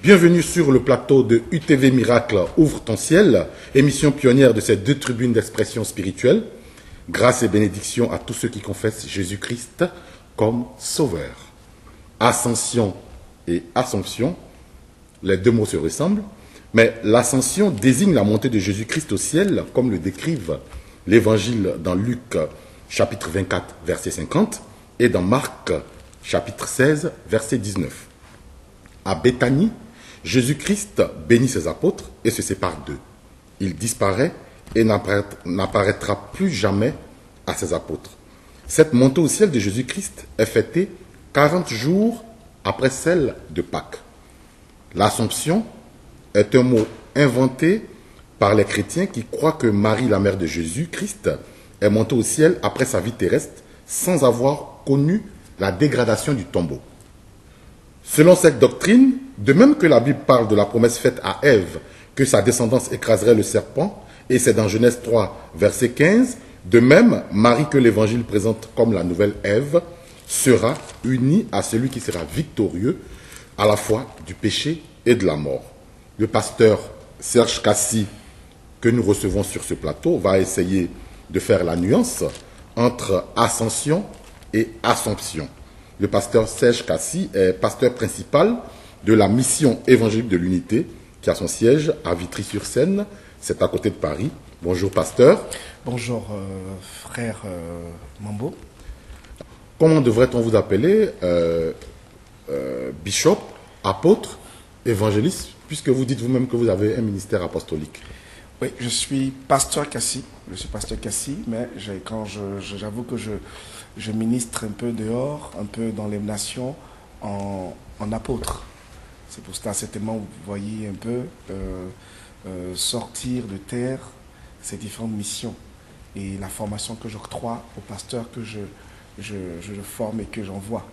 Bienvenue sur le plateau de UTV Miracle Ouvre ton ciel, émission pionnière de ces deux tribunes d'expression spirituelle. Grâce et bénédiction à tous ceux qui confessent Jésus-Christ comme Sauveur. Ascension et Assomption, les deux mots se ressemblent, mais l'ascension désigne la montée de Jésus-Christ au ciel, comme le décrivent l'Évangile dans Luc chapitre 24, verset 50, et dans Marc chapitre 16, verset 19. À Béthanie, Jésus-Christ bénit ses apôtres et se sépare d'eux. Il disparaît et n'apparaîtra plus jamais à ses apôtres. Cette montée au ciel de Jésus-Christ est fêtée 40 jours après celle de Pâques. L'Assomption est un mot inventé par les chrétiens qui croient que Marie, la mère de Jésus-Christ, est montée au ciel après sa vie terrestre sans avoir connu la dégradation du tombeau. Selon cette doctrine, de même que la Bible parle de la promesse faite à Ève que sa descendance écraserait le serpent, et c'est dans Genèse 3, verset 15, de même, Marie que l'Évangile présente comme la nouvelle Ève sera unie à celui qui sera victorieux à la fois du péché et de la mort. Le pasteur Serge Cassi, que nous recevons sur ce plateau, va essayer de faire la nuance entre ascension et assomption. Le pasteur Serge Cassi est pasteur principal de la mission évangélique de l'unité qui a son siège à Vitry-sur-Seine, c'est à côté de Paris. Bonjour pasteur. Bonjour frère Mambo. Comment devrait-on vous appeler bishop, apôtre, évangéliste, puisque vous dites vous-même que vous avez un ministère apostolique? Oui, je suis pasteur Cassi, mais j'avoue que je ministre un peu dehors, un peu dans les nations, en apôtre. C'est pour cela, certainement, vous voyez un peu sortir de terre ces différentes missions et la formation que j'octroie aux pasteurs que je forme et que j'envoie.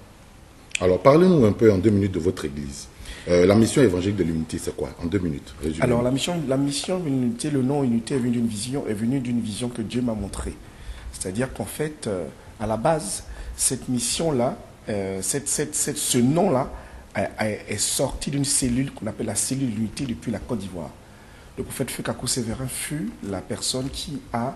Alors, parlez-nous un peu en 2 minutes de votre église. La mission évangélique de l'unité, c'est quoi? En 2 minutes, résumez. Alors, la mission de l'unité, le nom unité est venu d'une vision que Dieu m'a montrée. C'est-à-dire qu'en fait, à la base, cette mission-là, ce nom-là, est sorti d'une cellule qu'on appelle la cellule de l'unité depuis la Côte d'Ivoire. Le prophète Fekakou Sévérin fut la personne qui a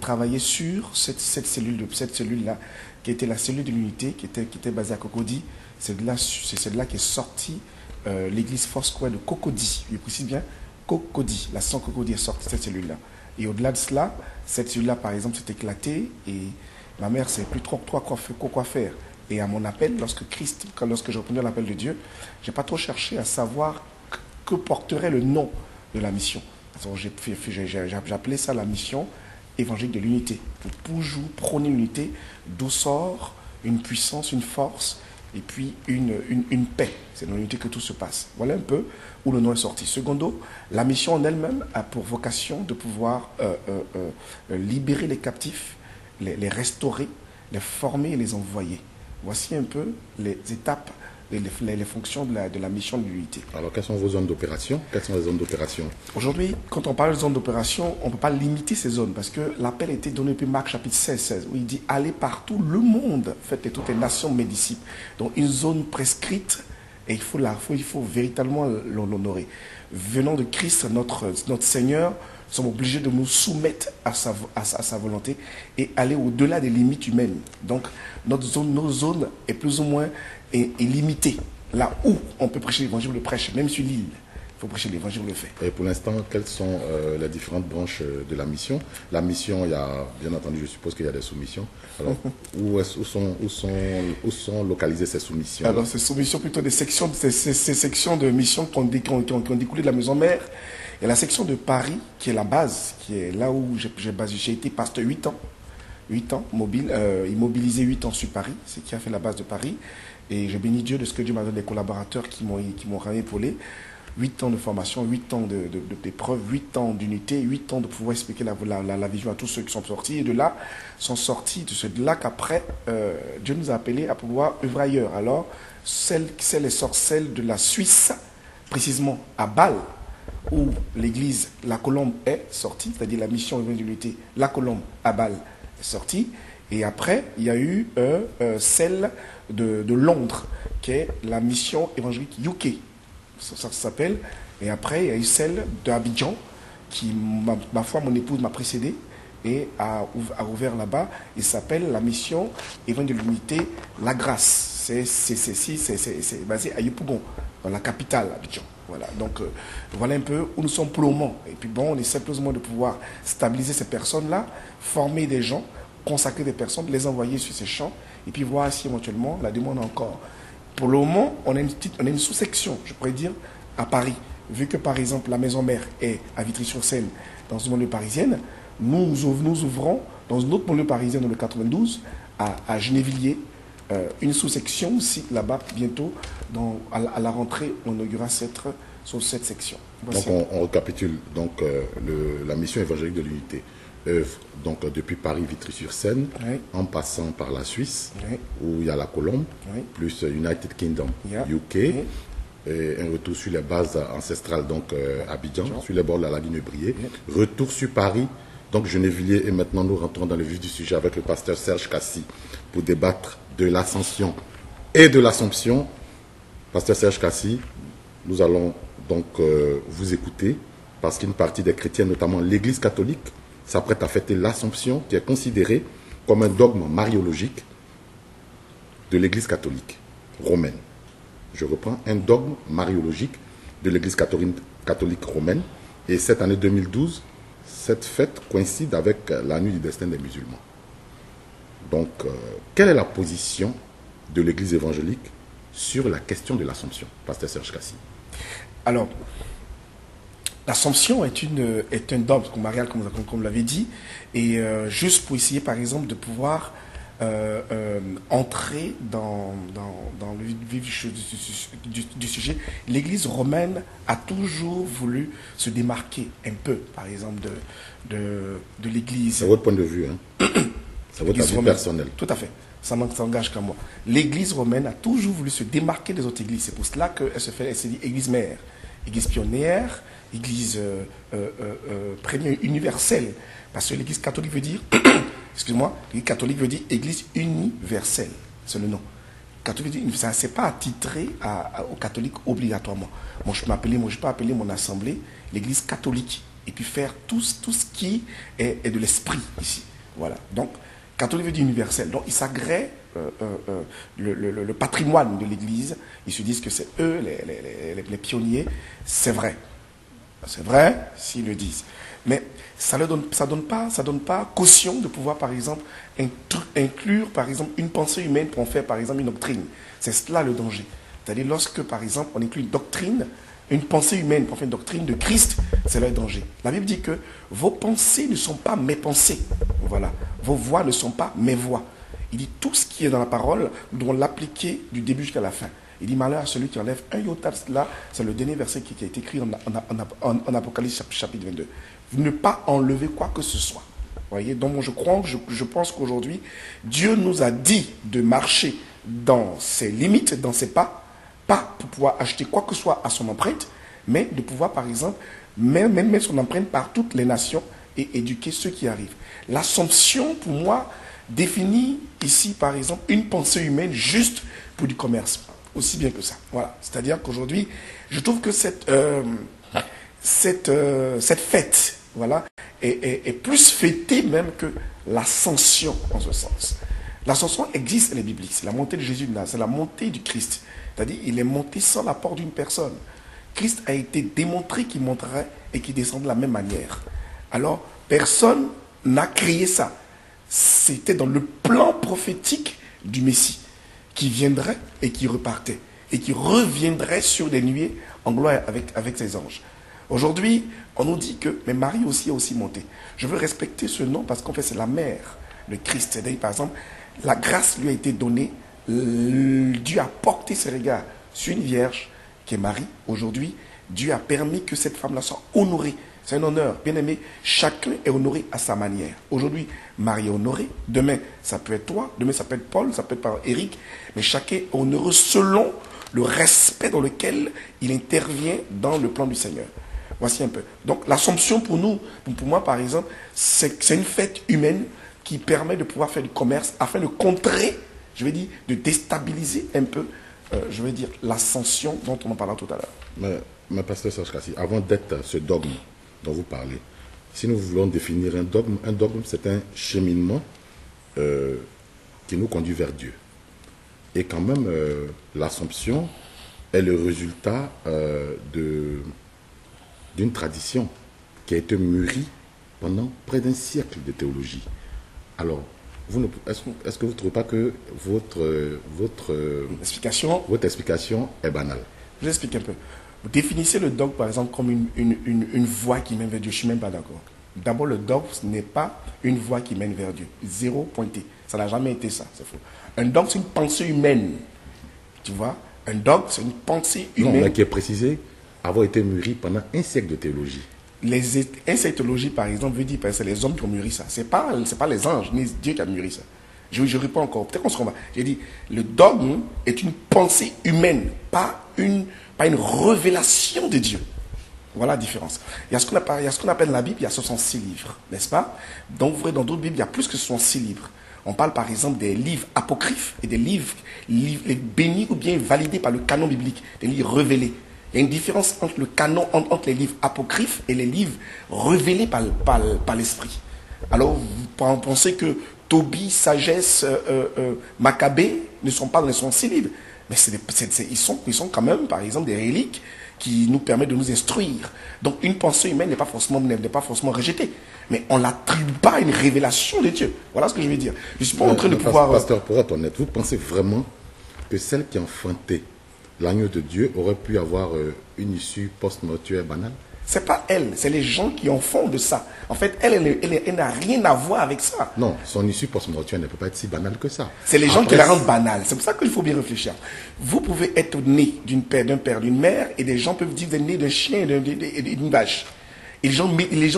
travaillé sur cette cellule-là, qui était la cellule de l'unité, qui était basée à Cocody. C'est de là qu'est sortie l'église Foursquare de Cocody. Je précise bien, Cocody. La Saint Cocody est sortie de cette cellule-là. Et au-delà de cela, cette cellule-là, par exemple, s'est éclatée et ma mère ne savait plus trop quoi faire. Et à mon appel, lorsque je répondais à l'appel de Dieu, je n'ai pas trop cherché à savoir que porterait le nom de la mission. J'appelais ça la mission évangélique de l'unité. Pour toujours prôner l'unité, d'où sort une puissance, une force, et puis une paix. C'est dans l'unité que tout se passe. Voilà un peu où le nom est sorti. Secondo, la mission en elle-même a pour vocation de pouvoir libérer les captifs, les restaurer, les former et les envoyer. Voici un peu les étapes, les fonctions de la mission de l'unité. Alors, quelles sont vos zones d'opération? Quelles sont les zones d'opération? Aujourd'hui, quand on parle de zones d'opération, on ne peut pas limiter ces zones parce que l'appel a été donné depuis Marc chapitre 16, où il dit « Allez partout, le monde, faites toutes les nations mes disciples ». Donc, une zone prescrite, et il faut véritablement l'honorer. Venant de Christ, notre Seigneur, nous sommes obligés de nous soumettre à sa volonté et aller au-delà des limites humaines. Donc, nos zones est plus ou moins est limitée. Là où on peut prêcher l'évangile, on le prêche. Même sur l'île, il faut prêcher l'évangile, on le fait. Et pour l'instant, quelles sont les différentes branches de la mission? La mission, il y a, bien entendu, je suppose qu'il y a des soumissions. Alors, où sont localisées ces soumissions? Alors, ces soumissions, plutôt ces sections de mission qui ont découlé de la maison mère. Il y a la section de Paris, qui est la base, qui est là où j'ai été pasteur 8 ans. 8 ans, immobilisé 8 ans sur Paris, c'est qui a fait la base de Paris. Et je bénis Dieu de ce que Dieu m'a donné des collaborateurs qui m'ont épaulé. 8 ans de formation, 8 ans d'épreuves, 8 ans d'unité, 8 ans de pouvoir expliquer la vision à tous ceux qui sont sortis. Et de là, de là qu'après, Dieu nous a appelés à pouvoir œuvrer ailleurs. Alors, celle de la Suisse, précisément à Bâle, où l'église La Colombe est sortie, c'est-à-dire la mission de l'unité, La Colombe à Bâle est sortie. Et après, il y a eu celle de Londres, qui est la mission évangélique UK, ça s'appelle. Et après, il y a eu celle d'Abidjan, qui, ma foi, mon épouse m'a précédé et a ouvert là-bas. Il s'appelle la mission Évangile de l'Unité, la grâce. C'est basé à Yopougon, dans la capitale, Abidjan. Voilà, donc voilà un peu où nous sommes pour le moment. Et puis bon, on essaie simplement de pouvoir stabiliser ces personnes-là, former des gens, consacrer des personnes, les envoyer sur ces champs, et puis voir si éventuellement la demande encore. Pour le moment, on a une sous-section, je pourrais dire, à Paris. Vu que par exemple la maison mère est à Vitry-sur-Seine, dans une banlieue parisienne, nous ouvrons dans une autre banlieue parisienne, dans le 92, à Genévilliers, une sous-section aussi là-bas bientôt. À la rentrée, on inaugurera sur cette section. Voici. Donc on récapitule. Donc la mission évangélique de l'unité œuvre donc depuis Paris, Vitry-sur-Seine, oui, en passant par la Suisse, oui, où il y a la Colombe, oui, plus United Kingdom, yeah, UK, oui, et un retour sur les bases ancestrales, donc Abidjan, oui, sur les bords de la lagune Briée, oui, retour sur Paris, donc Genévilliers, et maintenant nous rentrons dans le vif du sujet avec le pasteur Serge Kassi pour débattre de l'ascension et de l'assomption. Pasteur Serge Kassi, nous allons donc vous écouter parce qu'une partie des chrétiens, notamment l'Église catholique, s'apprête à fêter l'Assomption qui est considérée comme un dogme mariologique de l'Église catholique romaine. Je reprends, un dogme mariologique de l'Église catholique romaine. Et cette année 2012, cette fête coïncide avec la nuit du destin des musulmans. Donc, quelle est la position de l'Église évangélique sur la question de l'Assomption, pasteur Serge Kassi? Alors, l'Assomption est un dogme marial, comme vous l'avez dit, et juste pour essayer, par exemple, de pouvoir entrer dans le vif du sujet, l'Église romaine a toujours voulu se démarquer un peu, par exemple, de l'Église. C'est votre point de vue, hein? C'est votre avis personnel. Tout à fait. Ça n'engage qu'à moi. L'Église romaine a toujours voulu se démarquer des autres églises. C'est pour cela qu'elle se dit Église mère, Église pionnière, Église première universelle. Parce que l'Église catholique veut dire, excuse-moi, l'Église catholique veut dire Église universelle. C'est le nom. Catholique veut dire, ça c'est pas attitré aux catholiques obligatoirement. Moi, je peux appeler mon assemblée l'Église catholique et puis faire tout ce qui est de l'esprit ici. Voilà. Donc, catholique veut dire universel. Donc, ils s'agréent le patrimoine de l'Église. Ils se disent que c'est eux les pionniers. C'est vrai. C'est vrai s'ils le disent. Mais ça ne donne pas caution de pouvoir, par exemple, inclure, par exemple, une pensée humaine pour en faire, par exemple, une doctrine. C'est cela le danger. C'est-à-dire, lorsque, par exemple, on inclut une doctrine, une pensée humaine pour faire une doctrine de Christ, c'est là le danger. La Bible dit que vos pensées ne sont pas mes pensées. Voilà. Vos voix ne sont pas mes voix. Il dit tout ce qui est dans la parole, nous devons l'appliquer du début jusqu'à la fin. Il dit malheur à celui qui enlève un iota de cela. C'est le dernier verset qui a été écrit en Apocalypse chapitre 22. Ne pas enlever quoi que ce soit. Voyez, donc je pense qu'aujourd'hui, Dieu nous a dit de marcher dans ses limites, dans ses pas pour pouvoir acheter quoi que ce soit à son empreinte, mais de pouvoir, par exemple, même mettre son empreinte par toutes les nations et éduquer ceux qui arrivent. L'Assomption, pour moi, définit ici, par exemple, une pensée humaine juste pour du commerce. Aussi bien que ça. Voilà. C'est-à-dire qu'aujourd'hui, je trouve que cette fête, voilà, est plus fêtée même que l'ascension en ce sens. L'ascension existe, elle est biblique. C'est la montée de Jésus de Nazareth, c'est la montée du Christ. C'est-à-dire, il est monté sans l'apport d'une personne. Christ a été démontré qu'il monterait et qu'il descendrait de la même manière. Alors, personne n'a créé ça. C'était dans le plan prophétique du Messie, qui viendrait et qui repartait, et qui reviendrait sur des nuées en gloire avec ses anges. Aujourd'hui, on nous dit que, mais Marie aussi a aussi monté. Je veux respecter ce nom parce qu'en fait, c'est la mère, le Christ. C'est-à-dire, par exemple, la grâce lui a été donnée, Dieu a porté ses regards sur une vierge qui est Marie. Aujourd'hui, Dieu a permis que cette femme-là soit honorée. C'est un honneur. Bien aimé, chacun est honoré à sa manière. Aujourd'hui, Marie est honorée. Demain, ça peut être toi. Demain, ça peut être Paul. Ça peut être par Eric. Mais chacun est honoré selon le respect dans lequel il intervient dans le plan du Seigneur. Voici un peu. Donc, l'Assomption pour nous, pour moi, par exemple, c'est une fête humaine qui permet de pouvoir faire du commerce afin de contrer, je vais dire, de déstabiliser un peu je vais dire, l'ascension dont on en parlera tout à l'heure. Mais pasteur Serge Kassi, avant d'être ce dogme dont vous parlez, si nous voulons définir un dogme c'est un cheminement qui nous conduit vers Dieu. Et quand même, l'Assomption est le résultat d'une tradition qui a été mûrie pendant près d'un siècle de théologie. Alors, est-ce que vous ne trouvez pas que votre explication est banale? Je vous explique un peu. Vous définissez le dogme, par exemple, comme une voie qui mène vers Dieu. Je ne suis même pas d'accord. D'abord, le dogme, ce n'est pas une voie qui mène vers Dieu. Zéro pointé. Ça n'a jamais été ça. C'est faux. Un dogme, c'est une pensée humaine. Tu vois? Un dogme, c'est une pensée humaine. Non, mais qui est précisé avoir été mûri pendant un siècle de théologie. Un siècle de théologie, par exemple, veut dire que c'est les hommes qui ont mûri ça. Ce n'est pas les anges, ni Dieu qui a mûri ça. Je ne réponds encore. Peut-être qu'on se combat. J'ai dit, le dogme est une pensée humaine, pas une révélation de Dieu. Voilà la différence. Il y a ce qu'on appelle la Bible, il y a 66 livres, n'est-ce pas? Donc, vous verrez, dans d'autres Bibles, il y a plus que 66 livres. On parle par exemple des livres apocryphes et des livres bénis ou bien validés par le canon biblique, des livres révélés. Il y a une différence entre le canon, entre les livres apocryphes et les livres révélés par l'esprit. Alors, vous pensez que Tobie, Sagesse, Maccabée ne sont pas dans les 66 livres. Mais ils sont quand même, par exemple, des reliques qui nous permettent de nous instruire. Donc, une pensée humaine n'est pas forcément rejetée. Mais on ne l'attribue pas à une révélation de Dieu. Voilà ce que je veux dire. Je ne suis pas en train de pouvoir... Pasteur, pour être honnête, vous pensez vraiment que celle qui a enfanté l'agneau de Dieu aurait pu avoir une issue post-mortuaire banale? C'est pas elle, c'est les gens qui en font de ça. En fait, elle n'a rien à voir avec ça. Non, son issue post-mortuaire ne peut pas être si banale que ça. C'est les gens qui la rendent banale. C'est pour ça qu'il faut bien réfléchir. Vous pouvez être né d'un père, d'une mère, et des gens peuvent dire que vous êtes né d'un chien et d'une vache. Et les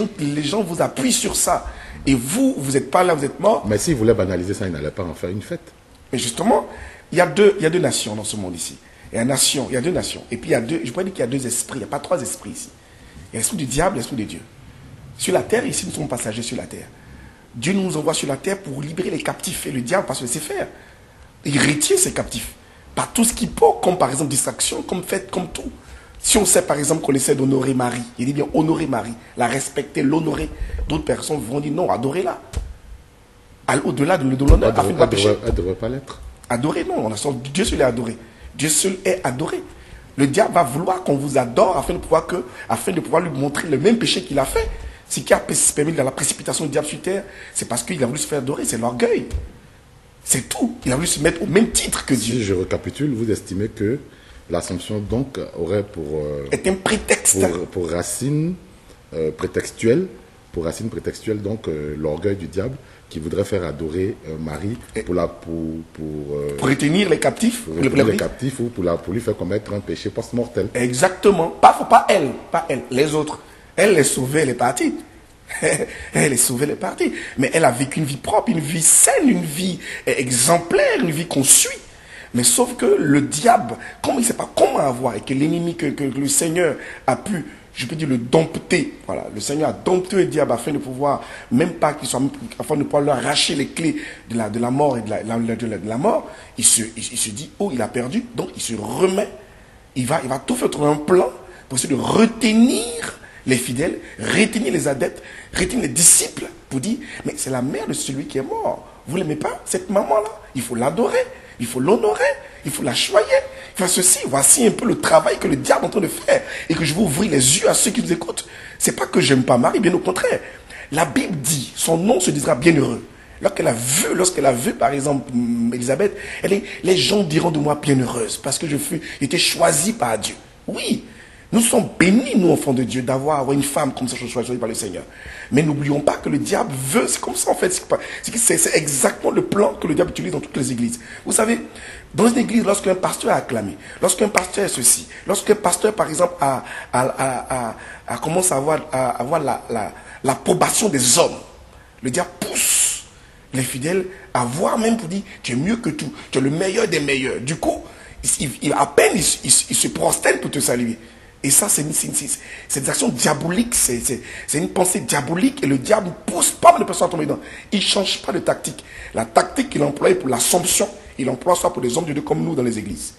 gens vous appuient sur ça. Et vous n'êtes pas là, vous êtes mort. Mais s'ils voulaient banaliser ça, ils n'allaient pas en faire une fête. Mais justement, il y a deux nations dans ce monde ici. Il y a deux nations. Et puis je pourrais dire qu'il y a deux esprits. Il n'y a pas trois esprits ici. Il y a l'esprit du diable et l'esprit de Dieu. Sur la terre, ici, nous sommes passagers sur la terre. Dieu nous envoie sur la terre pour libérer les captifs. Et le diable, parce qu'il sait faire, il retient ses captifs. Par tout ce qu'il peut, comme par exemple distraction, comme fête, comme tout. Si on sait par exemple qu'on essaie d'honorer Marie, il dit bien honorer Marie, la respecter, l'honorer, d'autres personnes vont dire non, adorez-la. Au-delà de l'honneur, afin de ne pas pécher. Elle ne devrait pas l'être. Adorer, non, Dieu seul est adoré. Dieu seul est adoré. Le diable va vouloir qu'on vous adore afin de pouvoir lui montrer le même péché qu'il a fait. Ce qui a permis de la précipitation du diable sur terre, c'est parce qu'il a voulu se faire adorer, c'est l'orgueil. C'est tout. Il a voulu se mettre au même titre que Dieu. Si je récapitule, vous estimez que l'Assomption donc aurait est un prétexte. Pour racine prétextuelle, donc l'orgueil du diable qui voudrait faire adorer Marie pour retenir les captifs, pour lui faire commettre un péché post-mortel. Exactement. Pas elle, les autres. Elle les sauvée, elle est partie. Elle est sauvée, elle est partie. Mais elle a vécu une vie propre, une vie saine, une vie exemplaire, une vie qu'on suit. Mais sauf que le diable, comme il ne sait pas comment avoir, et que l'ennemi que le Seigneur a pu, je peux dire, le dompter. Voilà, le Seigneur a dompté le diable afin de pouvoir, afin de pouvoir lui arracher les clés de la mort et de la mort. Il se dit, oh, il a perdu, donc il se remet. Il va tout faire, trouver un plan pour essayer de retenir les fidèles, retenir les adeptes, retenir les disciples, pour dire, mais c'est la mère de celui qui est mort. Vous ne l'aimez pas, cette maman-là? Il faut l'adorer. Il faut l'honorer, il faut la choyer. Faire ceci, voici un peu le travail que le diable est en train de faire. Et que je veux ouvrir les yeux à ceux qui nous écoutent. C'est pas que j'aime pas Marie, bien au contraire. La Bible dit, son nom se dira bienheureux. Lorsqu'elle a vu, par exemple, Élisabeth, les gens diront de moi bienheureuse, parce que j'ai été choisie par Dieu. Oui, nous sommes bénis, nous, enfants de Dieu, d'avoir une femme comme ça choisie par le Seigneur. Mais n'oublions pas que le diable veut, c'est comme ça en fait, c'est exactement le plan que le diable utilise dans toutes les églises. Vous savez, dans une église, lorsqu'un pasteur a acclamé, lorsqu'un pasteur est ceci, lorsqu'un pasteur, par exemple, commence à avoir l'approbation des hommes, le diable pousse les fidèles à voir même pour dire, tu es mieux que tout, tu es le meilleur des meilleurs. Du coup, à peine il se prosterne pour te saluer. Et ça, c'est des actions diaboliques, c'est une pensée diabolique et le diable ne pousse pas de personnes à tomber dedans. Il ne change pas de tactique. La tactique qu'il emploie pour l'Assomption, il emploie ça pour des hommes de Dieu comme nous dans les églises.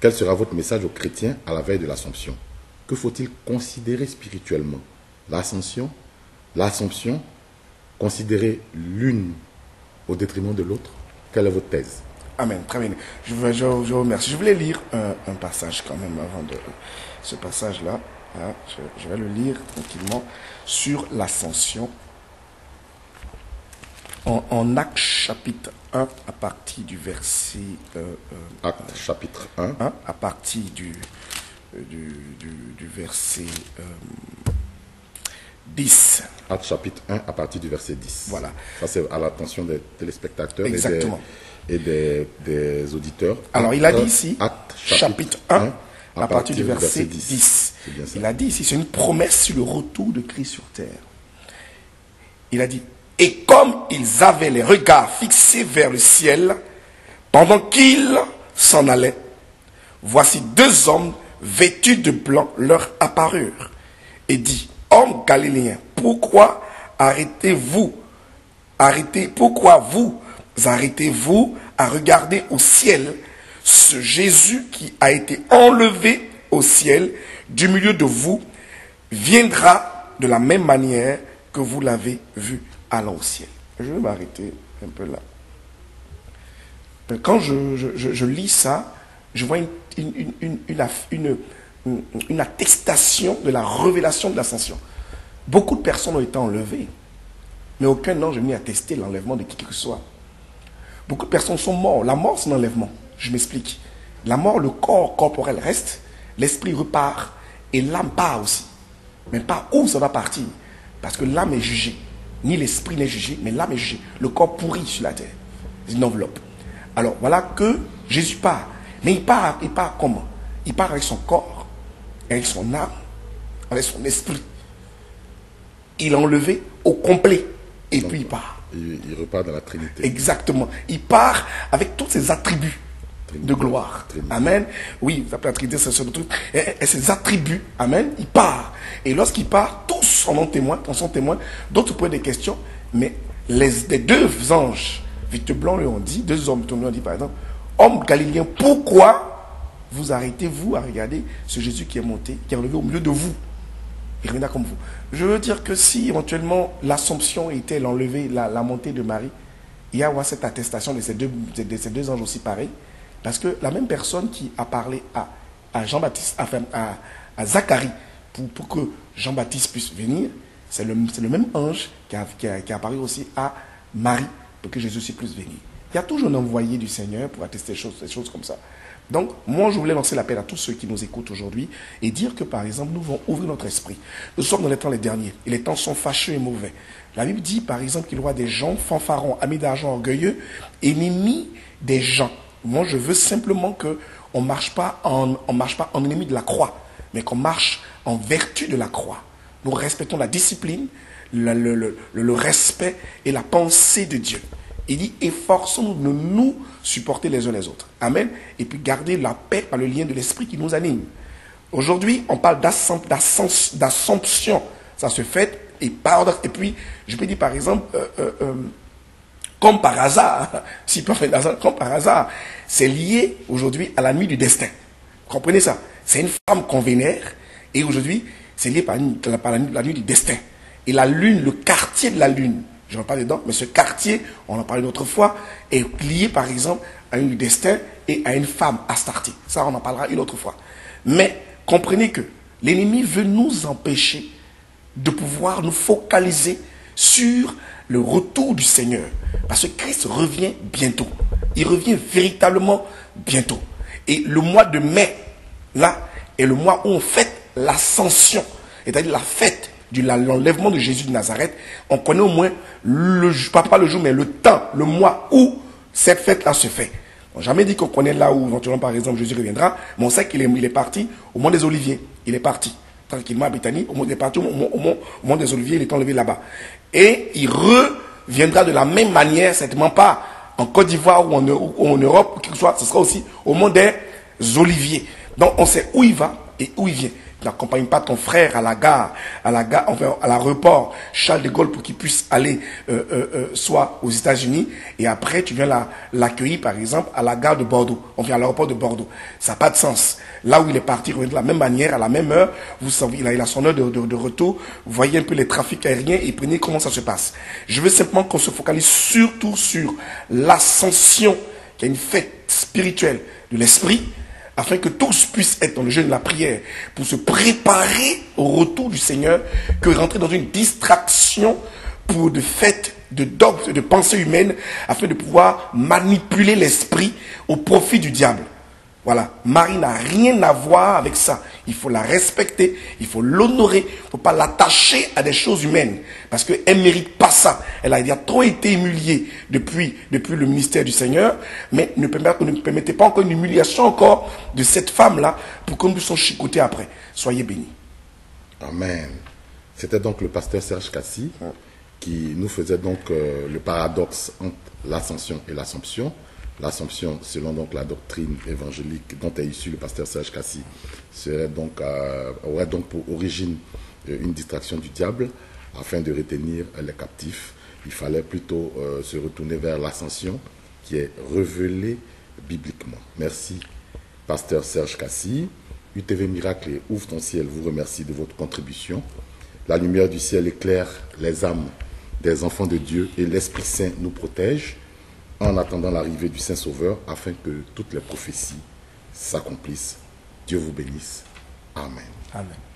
Quel sera votre message aux chrétiens à la veille de l'Assomption? Que faut-il considérer spirituellement? L'Ascension, l'Assomption, considérer l'une au détriment de l'autre? Quelle est votre thèse? Amen, très bien. Je vous remercie. Je voulais lire un passage quand même avant de ce passage-là. Hein, je vais le lire tranquillement sur l'ascension. En Actes chapitre 1, à partir du verset... Actes chapitre 1. À partir du verset 10. Actes chapitre 1, à partir du verset 10. Voilà. Ça, c'est à l'attention des téléspectateurs Exactement. et des auditeurs. Alors, il a dit ici, Actes chapitre 1, à partir du verset 10. Il a dit ici, c'est une promesse sur le retour de Christ sur terre. Il a dit, et comme ils avaient les regards fixés vers le ciel, pendant qu'ils s'en allaient, voici deux hommes vêtus de blanc leur apparurent et dit, hommes galiléens, pourquoi arrêtez-vous à regarder au ciel ce Jésus qui a été enlevé au ciel du milieu de vous viendra de la même manière que vous l'avez vu allant au ciel. Je vais m'arrêter un peu là. Quand je lis ça, je vois une attestation de la révélation de l'ascension. Beaucoup de personnes ont été enlevées, mais aucun ange n'est venu attester l'enlèvement de qui que ce soit. Beaucoup de personnes sont mortes. La mort, c'est un enlèvement. Je m'explique. La mort, le corps corporel reste, l'esprit repart et l'âme part aussi. Mais pas où ça va partir. Parce que l'âme est jugée. Ni l'esprit n'est jugé, mais l'âme est jugée. Le corps pourrit sur la terre. C'est une enveloppe. Alors voilà que Jésus part. Mais il part comment? Il part avec son corps, avec son âme, avec son esprit. Il est enlevé au complet. Et puis il part. Il repart dans la Trinité. Exactement. Il part avec tous ses attributs de gloire. Trinité. Amen. Oui, vous appelez la Trinité, c'est le truc. Et ses attributs. Amen. Il part. Et lorsqu'il part, tous en sont témoins. D'autres posent des questions. Mais les deux anges vêtus blancs lui ont dit, deux hommes lui ont dit par exemple, hommes galiléens, pourquoi vous arrêtez-vous à regarder ce Jésus qui est monté, qui est enlevé au milieu de vous? Il reviendra comme vous. Je veux dire que si éventuellement l'Assomption était l'enlever, la montée de Marie, il y a cette attestation de ces deux anges aussi pareils. Parce que la même personne qui a parlé à Jean-Baptiste, à Zacharie, pour que Jean-Baptiste puisse venir, c'est le même ange qui a apparu aussi à Marie, pour que Jésus aussi puisse venir. Il y a toujours un envoyé du Seigneur pour attester des choses comme ça. Donc, moi, je voulais lancer l'appel à tous ceux qui nous écoutent aujourd'hui et dire que, par exemple, nous devons ouvrir notre esprit. Nous sommes dans les temps les derniers et les temps sont fâcheux et mauvais. La Bible dit, par exemple, qu'il y aura des gens fanfarons, amis d'argent, orgueilleux, ennemis des gens. Moi, je veux simplement qu'on ne marche pas en ennemi de la croix, mais qu'on marche en vertu de la croix. Nous respectons la discipline, le respect et la pensée de Dieu. Il dit, efforçons-nous de nous supporter les uns les autres. Amen. Et puis garder la paix par le lien de l'esprit qui nous anime. Aujourd'hui, on parle d'assomption. Ça se fait, et puis, je peux dire par exemple, comme par hasard, comme par hasard, c'est lié aujourd'hui à la nuit du destin. Vous comprenez ça? C'est une femme qu'on vénère, et aujourd'hui, c'est lié par la nuit du destin. Et la lune, le quartier de la lune, je ne vais pas dedans, mais ce quartier, on en parlait une autre fois, est lié par exemple à une destin et à une femme, Astarté. Ça, on en parlera une autre fois. Mais comprenez que l'ennemi veut nous empêcher de pouvoir nous focaliser sur le retour du Seigneur. Parce que Christ revient bientôt. Il revient véritablement bientôt. Et le mois de mai, là, est le mois où on fête l'ascension, c'est-à-dire la fête de l'enlèvement de Jésus de Nazareth. On connaît au moins, pas le jour, mais le temps, le mois où cette fête-là se fait. On n'a jamais dit qu'on connaît là où, éventuellement, par exemple, Jésus reviendra, mais on sait qu'il est parti au Mont des Oliviers. Il est parti tranquillement à Béthanie, il est parti au Mont des Oliviers, il est enlevé là-bas. Et il reviendra de la même manière, certainement pas en Côte d'Ivoire ou en Europe, ou quelque chose, ce sera aussi au Mont des Oliviers. Donc on sait où il va et où il vient. n'accompagnes pas ton frère à la gare, enfin, à l'aéroport Charles de Gaulle pour qu'il puisse aller soit aux États-Unis, et après tu viens l'accueillir par exemple à la gare de Bordeaux, on vient à l'aéroport de Bordeaux. Ça n'a pas de sens. Là où il est parti, il revient de la même manière, à la même heure, vous savez, il a son heure de retour, vous voyez un peu les trafics aériens et prenez comment ça se passe. Je veux simplement qu'on se focalise surtout sur l'ascension, qui est une fête spirituelle de l'esprit, afin que tous puissent être dans le jeûne de la prière pour se préparer au retour du Seigneur, que rentrer dans une distraction pour de fêtes, de dogmes, de pensées humaines, afin de pouvoir manipuler l'esprit au profit du diable. Voilà, Marie n'a rien à voir avec ça. Il faut la respecter, il faut l'honorer, il ne faut pas l'attacher à des choses humaines, parce qu'elle ne mérite pas ça. Elle a trop été humiliée depuis le ministère du Seigneur, mais ne permettez pas encore une humiliation encore de cette femme-là, pour qu'on puisse s'en chicoter après. Soyez bénis. Amen. C'était donc le pasteur Serge Kassi qui nous faisait donc le paradoxe entre l'ascension et l'assomption. L'assomption, selon donc la doctrine évangélique dont est issu le pasteur Serge Kassi, aurait donc pour origine une distraction du diable afin de retenir les captifs. Il fallait plutôt se retourner vers l'ascension qui est révélée bibliquement. Merci, pasteur Serge Kassi. UTV Miracle et Ouvre ton ciel vous remercie de votre contribution. La lumière du ciel éclaire les âmes des enfants de Dieu et l'Esprit Saint nous protège en attendant l'arrivée du Saint-Sauveur, afin que toutes les prophéties s'accomplissent. Dieu vous bénisse. Amen. Amen.